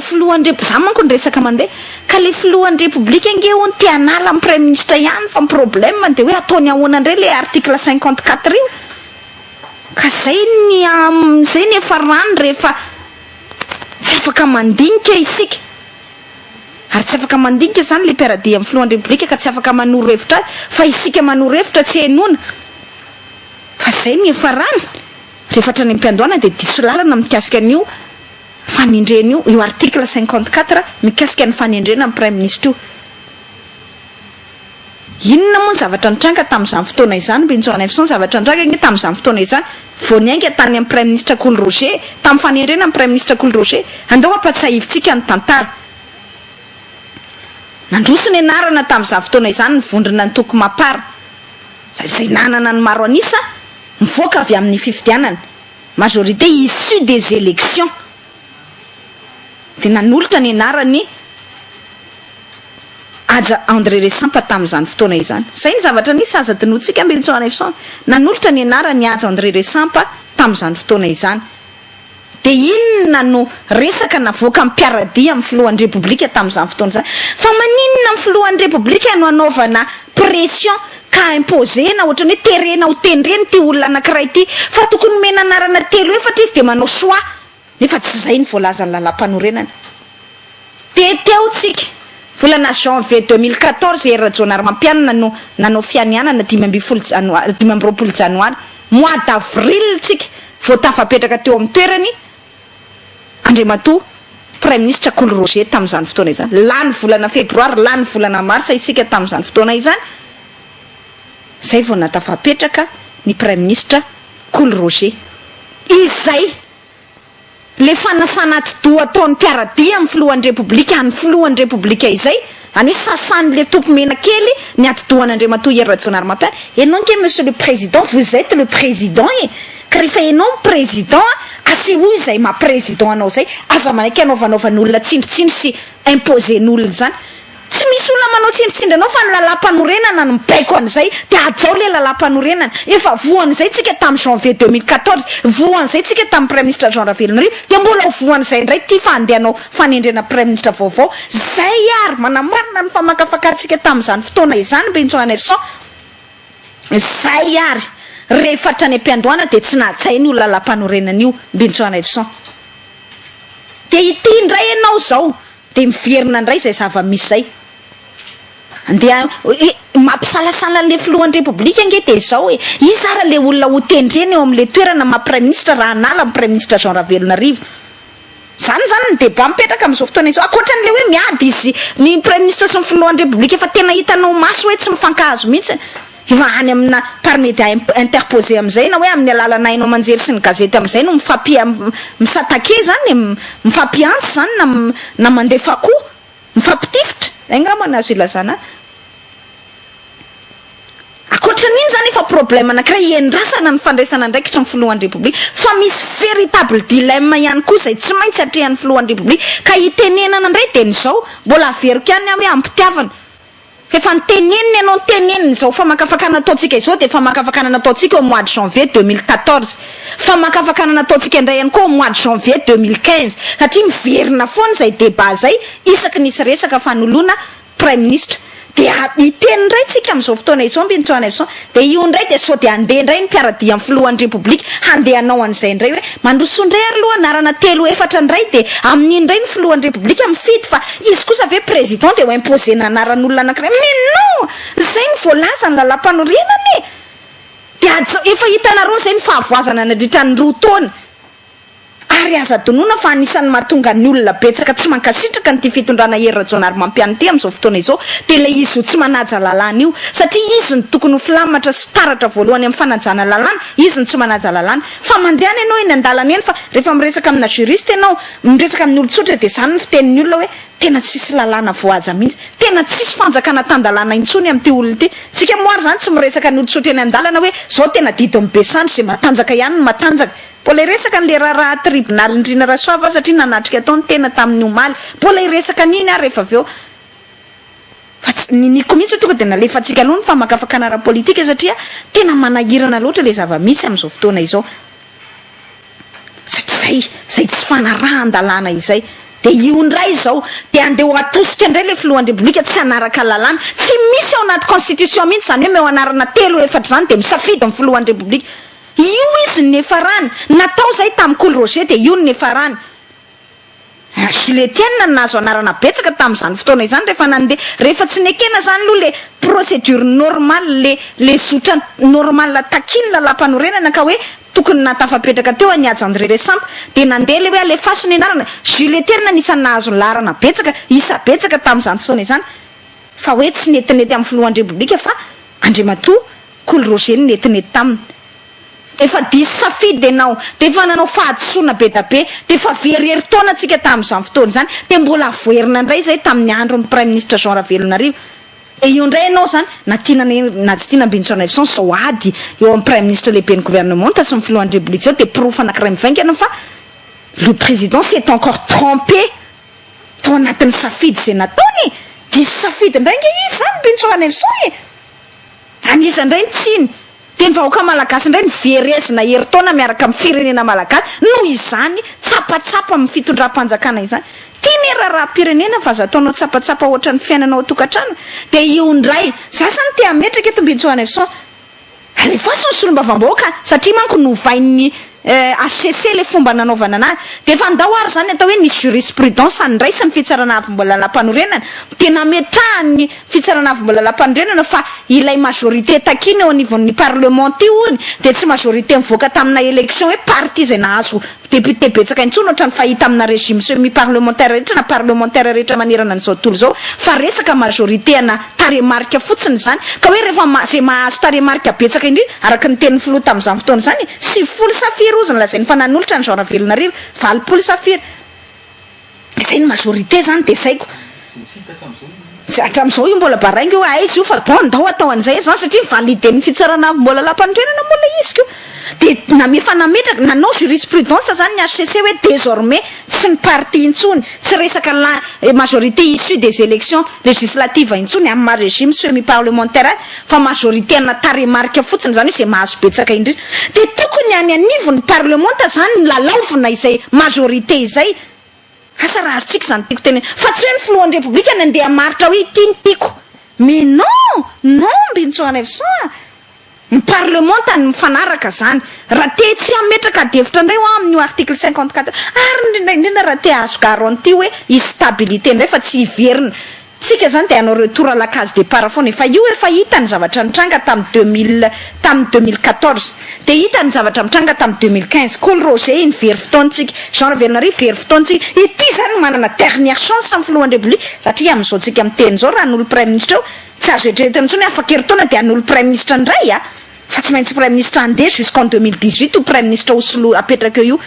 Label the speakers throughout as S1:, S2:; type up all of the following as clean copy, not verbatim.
S1: filohan'ny za manko ny resaka mandeha ka le filohan'ny république nge on tianala amin'ny premier ministre ihany fa problème de hoe ataony ahoana indray le article 54 io ka zay ny efa rano rehefa tsy afaka mandinika isika ary tsy afaka mandinika zany le mpiaradia amin'ny filohan'ny république ka tsy afaka manoro hevitra fa isika manoro hevitra tsy henona fa zay ny efa rano rehefa trany am-piandohana de diso lalana mikasika an'io fanindrena io article 54 mikasika ny fanindrena amin'ny premier ministre inona moa zavatra nitranga tamin'izany fotoana izany Benjamin Efson zavatra nitranga nge tamin'izany fotoana izany voaniainga tany amin'ny premier ministre Cool Roger tamin'ny fanindrena amin'ny premier ministre Cool Roger andao ampatsahivitsika ny tantara nandroso ny anarana tamin'izany fotoana izany ny vondrona ny toko mapara zay nanana ny maro anisa mivoaka avy amin'ny fifidianana majorité issue des élections de nanolotra ny anarany aja André Resampa tamin'izany fotoana izany zay ny zavatra nisy aza dinotsika Benjamin Efson nanolotra ny anarany aja André Resampa tamin'izany fotoana izany de inona no resaka navoaka amin'ny mpiaradia amin'ny filohan'ny république tamin'izany fotoana izany fa maninona amin'ny filohan'ny république no anaovana pression ka imposena ohatra ny terena ho tendreny ty olona anankiray ty fa tokony mena anarana telo efatra izy de manao choix nefa tsy zay ny voalaza ny lalam-panorenana teo tsika volana janvier 2014 era Jonar Mampianina no nanao fianianana 12 janoary mois d'avril tsika vao tafapetraka teo amin'ny toerany Andriamatoa premier ministre Cool Roger tamin'izany fotoana izany lany volana febroary lany volana mars isika tamin'izany fotoana izany zay vao natafapetraka ny premier ministre Cool Roger izay le fanasana ati-doha ataon'ny mpiaradia amin'ny filohan'ny république any filohan'ny république izay any hoe sasany le tompo mena kely ny ati-dohan'Andriamatoa Era Jonar Mampianina enao nke monsieur le président vous êtes le président ka rehefa enao président aseho izay ma-président anao zay aza manaiky anaovan'olona tsindritsindry sy imposen'olona zany tsy misy olona manao tsindritsindry anao fa ny lalam-panorenana no mibaiko an'izay de ajao le lalam-panorenana efa voan'izay tsika tamin'ny janvier 2014 voan'izay tsika tamin'ny premier ministre Jean Ravelonarivo de mbola ho voan'izay ndray ty fa andehanao fanendrena premier ministre vaovao zay ary manamarina ny famakafakatsika tamin'izany fotoana izany Benjamin Efson zay ary rehefa trany am-piandohana de tsy nahatsainy io lalam-panorenana io Benjamin Efson de ity indray ianao zao de miverina indray zay zava-misy zay andeha mampisalasala le filohan'ny république nge de zao hoe izara le olona ho tendreny eo amin'le toerana ma-premier ministre raha nala amin'ny premier ministre Jean Ravelonarivo zany ny débat mipetraka amin'izao fotoana izao akoatran'le hoe miady izy ny premier ministre sy ny filohan'ny république efa tena hitanao maso hoe tsy mifankahazo mihitsy efa any amina par média interposé am'izay na hoe amin'ny alalana hainao manjery sy ny gazety am'izay no misatake zany mifampiantsy zany na mandefa koa mifampitifitra angamba nazo ilazana akoatran'iny zany efa problème anankiray endrasana ny fandraisana ndraikitra ny filohan'ny république fa misy véritable dilemme ihany koa zay tsy maintsy atrehan'ny filohan'ny république ka hitenenana indray de nizao mbola averiko ihany hoe ampitiavana efa niteneniny ianao niteneniny zao famakafakana ataontsika izao de famakafakana nataontsika au mois de janvier 2014 famakafakana nataontsika indray ihany koa au mois de janvier 2015 satria miverina foana zay débat zay isaky nisy resaka fanoloana premier ministre de iteny indray tsika amin'izao fotoana izao Benjamin Efson de io indray de sao de andeha indray ny mpiaradia amin'ny filohan'ny république handehanao an'izay indray hoe mandroso indray ary loha anarana telo efatra indray de amin'iny indray ny filohan'ny république mifidy fa izy kosa ve président de ho imposena anaran'olona anankiray mais non zay ny voalaza ny lalam-panorenana de efa hitanareo zay ny fahavoazana nandritra ny roa taona ary aza donona fa anisan'ny mahatonga ny olona betsaka tsy mankasitraka ny ty fitondrana Era Jonar Mampianina ty amin'izao fotoana izao de le izy ho tsy manaja lalàna io satria izy ny tokony ho filamatra sy taratra voalohany amin'ny fanajana lalàna izy ny tsy manaja lalàna fa mandehana ianao eny an-dalana eny fa rehefa miresaka amina juriste ianao miresaka amin'ny olon-tsotra de zany ny fitenin'ny olona hoe tena tsisy lalàna voaja mihitsy tena tsisy fanjakana tan-dalàna intsony amin'ity olona ity tsika moary zany tsy miresaka ny olon-tsotra eny an-dalana hoe zao tena didiny besandry zay matanjaka ihany ny matanjaka mbola iresaka n'le raha tribunal indrina rasoava satria nanatrika ataony tena tamin'ny omaly mbola iresaka an'iny ary rehefa aveo fa niko mihitsy tonga de nalefatsika aloha ny famakafakana ara politika satria tena manahirana loatra le zava-misy amin'izao fotoana izao satria zay tsy fanarahan-dalàna izay de io ndray zao de andeha ho atosika indray le filohan'ny repoblika tsy hanaraka lalàna tsy misy ao anaty constitution mihitsy zany hoe meo anarana 3 efatra zany de misafidy amin'ny filohan'ny repoblika io izy nefarany natao zay tamin'ny Cool Roger de io nefarany Jules Etienne nazo anarana betsaka tamin'izany fotoana izany rehefa tsy nekena zany aloha le procédure normale le zotra normale takiny lalam-panorenana ka hoe tokony natafapetraka teo Niazy André Resampa de nandeha le hoe alefaso ny anarana Jules Etienne nisany nahazo larana betsaka isa betsaka tamin'izany fotoana izany fa hoe tsy netinety amin'ny filohan'ny repoblika fa Andriamatoa Cool Roger netinety taminy efa diso safidy enao de efa nanao fahadisoana be da be de efa verihery taona atsika tamin'izany fotoana izany de mbola voerina indray zay tamin'ny andron'ny prime ministre Jean Ravelonarivo e io indray ianao zany na tsy tiana Benjamin zao ady eo amin'ny prime ministre lehibe ny gouvernement tasy ny filohan'ny république zao de proof anankiray mivaingana fa le président s'est encore trompé tao anatin'ny safidy zay nataony diso safidy indray nge izy zany Benjamin e anisandray ny tsiny teny vahoaka malagasy indray ny verezina heritaona miaraka amin'ny firenena malagasy noho izany tsapatsapa amin'ny fitondram-panjakana izany tiany raharaha-pirenena fa zataonao tsapatsapa ohatra ny fiainanao tokantrano de io indray za zany te ametraka eto Benjamin alefaso ny solombavam-bahoaka satria manko novain'ny HCC le fomba nanaovana anazy de efa ndao ary zany atao hoe ny jurisprudence andraisany fitsarana avy mbola lampanorenana de nametrahany fitsarana avy mbola lampanorenana fa ilay majorité takiny eo anivon'ny parlement io ony de tsy majorité mivoaka tamina élection hoe parti zay nahazo député betsaka intsony ohatrany fahita amina régime semi parlementaire rehetra na parlementaire rehetra manerana an'izao tontolo zao fa resaka majorité ana taremarika fotsiny zany ka hoe rehefa zay mahazo taremarika betsaka indrindra araka ny tenin'ny filoha tamin'izany fotoana zany 9 safira ozy ny lazainy fa nanolotra ny Jean Ravelonarivo 9 safira zay ny majorité zany de zaiko hatramin'izao io mbola barainga hoe aizy io fa bon ndao atao an'izay zany satria valide ny fitsarana mbola lampanorenana mbola izy keo de efa nametraka nanao jurisprudence zany ny HCC hoe désormais tsy ny parti intsony tsy resaka la majorité issue des élections législatives intsony amin'ny régime semi parlementaire fa majorité ana taremarika fotsiny zany hoe zay mahazo betsaka indrindra de tokony any anivon'ny parlement zany lalaovina izay majorité izay asa raha azotsika zany tiako teny fa tsy hoe ny filohan'ny république nandeha maritra hoe tianytiako mais non Benjamin ny parlement tany mifanaraka zany raha te tsy ametraka devitra indray ho amin'io article 54 ary indrindra raha te azo garantie hoe stabilité indray fa tsy hiverina tsika zany de anao retour à la case départ foana fa io efa hita ny zavatra nitranga tamin'ny 2014 de hita ny zavatra mitranga tamin'ny 2015 Cool Roger ny very fotoantsika Jean Ravelonarivo very fotoantsika ity zany manana dernière chance amin'ny filohan'ny république satria amin'izao tsika miteny zao raha n'olo prime ministre eo tsy azo eritreretana intsony afaka eritaona de an'olo prime ministre indray fa tsy maintsy prime ministre andeha jusqu'en 2018 ou prime ministre Oslo apetraka eo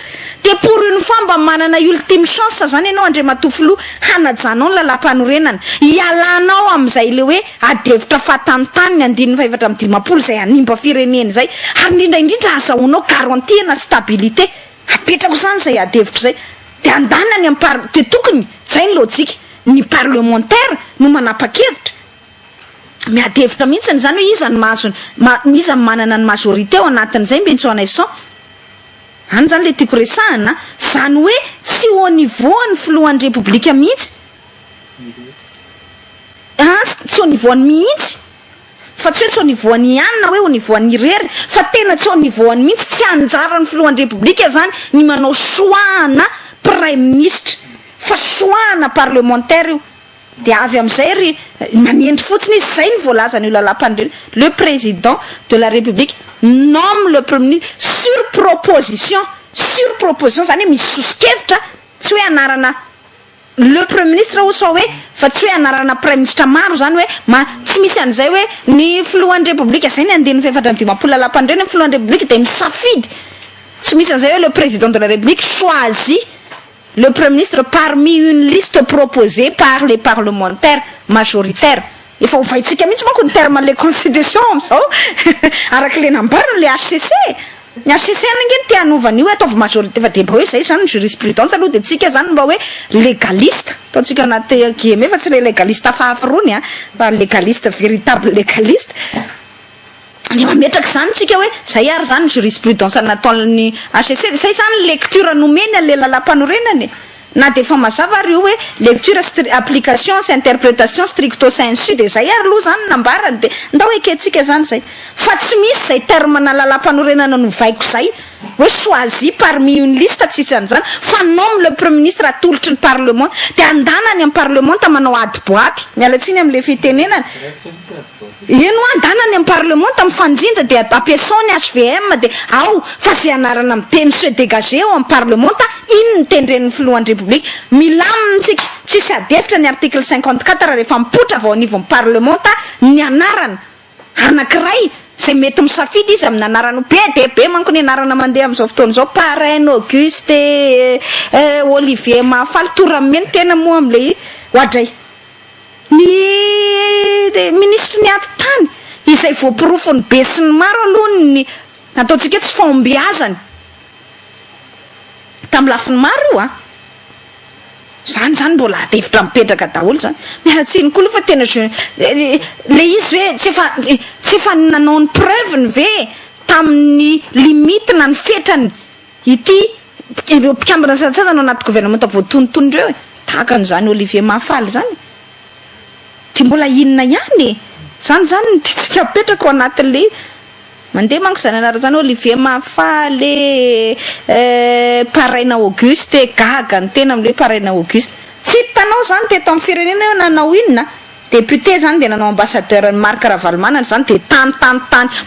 S1: de pour une fois mba manana ultime chance zany ianao Andriamatoa filoha hanajanao ny lalam-panorenana ialanao amin'izay le hoe adevitra fahatantaniny 550 zay animba firenena zay ary indrindra azahoanao garantie na stabilité apetrako zany zay adevitra zay de andanany de tokony zay ny lojika ny parlementaire no manapa-kevitra miadevitra mihitsy zany hoe iza ny mahazo iza manana ny majorité ao anatin'izay Benjamin any zany le tiako resahana zany hoe tsy au niveau ny filohan'ny république mihitsy tsy au niveau ny mihitsy fa tsy hoe tsy au niveau ny ihany na hoe au niveau ny irery fa tena tsy au niveau ny mihitsy tsy anjara ny filohan'ny république zany ny manao soahana prime ministre fa soahana parlementaire io de avy am'izay ry manendry fotsiny izy zay ny voalazany io lalam-panorenana le président de la république nomme le premier ministre sur proposition zany hoe misy sosikevitra tsy hoe anarana le premier ministre osa hoe fa tsy hoe anarana prime ministre maro zany hoe tsy misy an'izay hoe ny filohan'ny république zay ny andeny 750 lalam-panorenana ny filohan'ny république de misafidy tsy misy an'izay hoe le président de la république choisit le premier ministre parmi une liste proposée par les parlementaires majoritaires efa hovaitsika mihitsy manko ny terme le constitution am'izao araka le nambarany le HCC ny HCC nangeny te hanovana io ataovy majorité fa de mba hoe zay zany jurisprudence aloha de tsika zany mba hoe légaliste ataontsika anaty guillemets fa tsy le légaliste afafirony fa légaliste véritable légaliste ny mametraka zany tsika hoe zay ary zany jurisprudence nataon'ny HCC zay zany lecture nomeny le lalam-panorenany na de fa mazava ary io hoe lecture application sy interprétation stricto sensu de zay ary aloha zany nambarany de ndao eketsika zany zay fa tsy misy zay terme na lalam-panorenana novaiko zay hoe choisi parmi une liste tsisy an'izany fa nomme le premier ministre atolotry ny parlement de andanany amin'ny parlement ta manao ady boaty mialatsiny am'le fitenenana eno andanany amin'ny parlement ta mifanjinja de ampiasaony HVM de ao fa zay anarana miteny se dégagé ao amin'ny parlement ta iny ny tendren'ny filohan'ny république milamintsika tsisy adefitra ny article 54 rehefa mipotra vao anivon'ny parlement ta ny anarana anankiray zay mety misafidy izy amin'ny anarana be de be manko ny anarana mandeha amin'izao fotoana zao Parrain Auguste Olivier Mahafaly torameny tena moa am'le oadray ny ministre ny aty tany izay voapirofony be sy ny maro aloha ny ataontsika tsy fombiazany tamin'ny lafiny maro io zany mbola adefitra mipetraka daholo zany mialatsiny koa fa tena le izy hoe tsy efa nanao ny preuve ny ve tamin'ny limite na ny fetrany ity mpikambana sasasana ao anaty gouvernement voatonotondreo tahaka an'izany Olivier Mahafaly zany ty mbola inona ihany zany titsika mipetraka ao anatin'le mandeha manko zany anara zany Olivier Mahafaly Parrain Auguste gaga ny tena am'le Parrain Auguste tsy hitanao zany teto amin'ny firenena eo nanao inona député zany de nanao ambassadeur Marc Ravalomanana zany de tany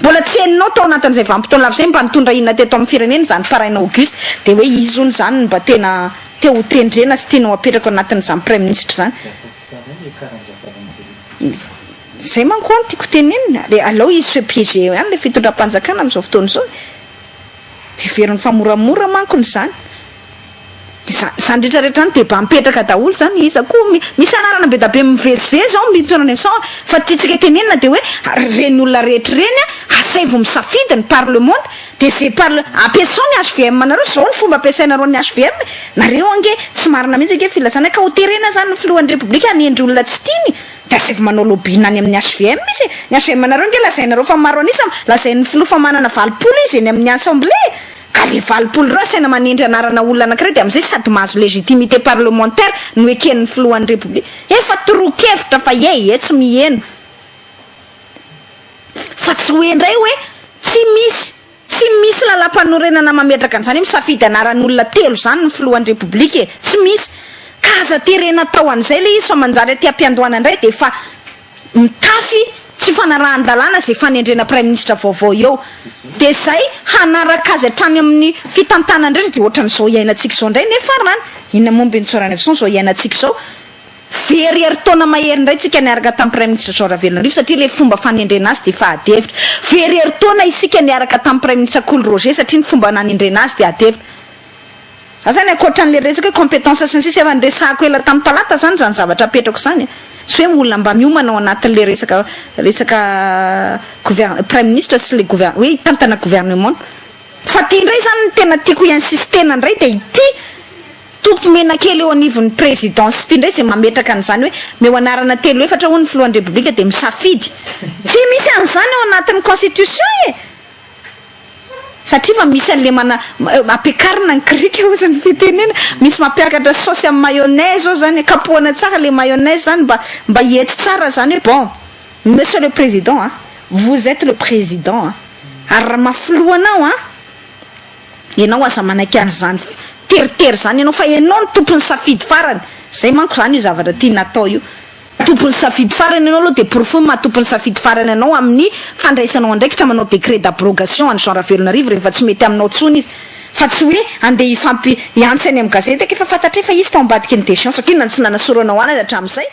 S1: mbola tsy heninao tao anatin'izay vanim-potoana lava zay mba nitondra inona teto amin'ny firenena zany Parrain Auguste de hoe izy ony zany mba tena te ho tendrena sy tianao apetraka anatin'izany premier ministre zany zay manko any tiako tenenina le alao izy se piégé any le fitondram-panjakana amin'izao fotoana zao heveriny famoramora manko ny zany zany rehetrarehetra any de mba mipetraka daholo zany izy koa misy anarana be da be mivezivezy ao mbitsonany am'sao fa tiatsika tenenina de hoe reny olona rehetra reny asay vo misafidy ny parlement de zay ampiasao ny HVM nareo zao ny fomba ampiasainareo ny HVM nareo ange tsy marina mihitsy ange filazana ka ho terena zany ny filohan'ny republika anendry olona tsy tiany da zay manao lobbyna any amin'ny HVM misy ny HVM nareo nge lazainareo fa maro anisa lazain'ny filoha fa manana valopolo izy eny amin'ny assemblée ka le valopolo reo asaina manendry anarana olona anankiray de am'izay sady mahazo légitimité parlementaire no eken'ny filohan'ny republika efa toroakevitra fa tsy miheno fa tsy hoe ndray hoe tsy misy lalam-panorenana mametraka an'izany misafidy anaran'olona telo zany ny filohan'ny republika tsy misy ka aza terena tao an'izay le izy fa manjary aty ampiandohana indray de fa mitafy tsy fanarahan-dalàna zay fanendrena premier ministre vaovao eo de zay hanaraka azy hatrany amin'ny fitantana indray de ohatran'izao iainantsika zao indray nefa rany inona momba ny Evarson zao iainantsika zao very taona mahery indray tsika niaraka tamin'ny premier ministre Jean Ravelonarivo satria le fomba fanendrena azy de fa adevitra very taona isika niaraka tamin'ny premier ministre Cool Roger satria ny fomba nanendrena azy de adevitra zany akoatran'le resaka hoe compétence sy ny sisa efa nresahako ela tamin'ny talata zany zavatra apetrako zany sy hoe olona mba miomana ao anatin'le resaka premier ministre sy le hoe hitantana gouvernement fa ty indray zany tena tiako insistena indray de ity tompo mena kely eo anivon'ny présidence ty indray zay mametraka an'izany hoe meo anarana telo efatra ho ny filohan'ny republika de misafidy tsy misy an'izany ao anatin'ny constitution satria fa misy an'le ampiakarina ny krika eo zany fitenena misy mampiakatra saosy amin'ny mayonnaise ao zany kapohana tsara le mayonnaise zany mba hiety tsara zany hoe bon monsieur le président vous êtes le président ary raha mafilohanao ianao aza manaiky an'izany teritery zany ianao fa ianao ny tompony safidy farany zay manko zany io zavatra tia natao io tompony safidy farany ianao aloha de profond mahatompony safidy farany ianao amin'ny fandraisanao andraikitra manao décret d'abrogation any Jean Ravelonarivo rehefa tsy mety aminao tsony izy fa tsy hoe andeha hiantsany amin'ny gazety efa fantatra fa izy tao ambadiky ny déchéance kina tsy nanasoranao anazy hatramin'izay